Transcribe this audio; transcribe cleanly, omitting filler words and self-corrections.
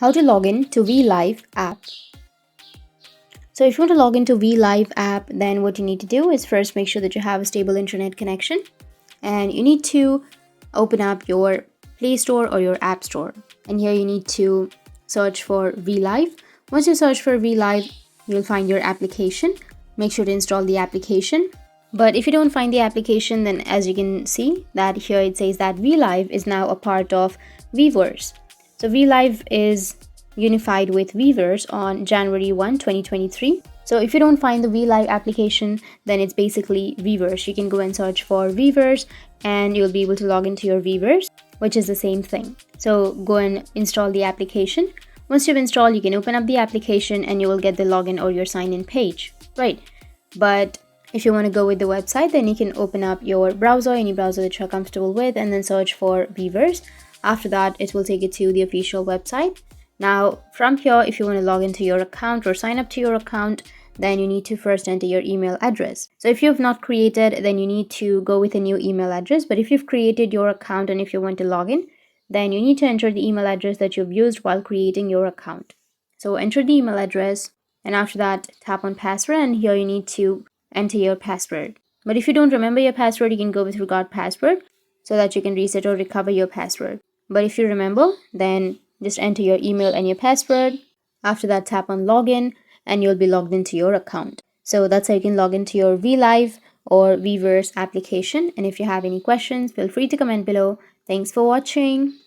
How to log in to VLive app. So if you want to log into VLive app, then what you need to do is first make sure that you have a stable internet connection, and you need to open up your Play Store or your App Store. And here you need to search for VLive. Once you search for VLive, you'll find your application. Make sure to install the application. But if you don't find the application, then as you can see that here it says that VLive is now a part of Weverse. So VLive is unified with Weverse on January 1, 2023. So if you don't find the VLive application, then it's basically Weverse. You can go and search for Weverse and you'll be able to log into your Weverse, which is the same thing. So go and install the application. Once you've installed, you can open up the application and you will get the login or your sign-in page, right? But if you want to go with the website, then you can open up your browser, any browser that you're comfortable with, and then search for Weverse. After that, it will take you to the official website. Now, from here, if you want to log into your account or sign up to your account, then you need to first enter your email address. So if you've not created, then you need to go with a new email address. But if you've created your account and if you want to log in, then you need to enter the email address that you've used while creating your account. So enter the email address, and after that, tap on password, and here you need to enter your password. But if you don't remember your password, you can go with forgot password so that you can reset or recover your password. But if you remember, then just enter your email and your password. After that, tap on login and you'll be logged into your account. So that's how you can log into your VLive or Weverse application. And if you have any questions, feel free to comment below. Thanks for watching.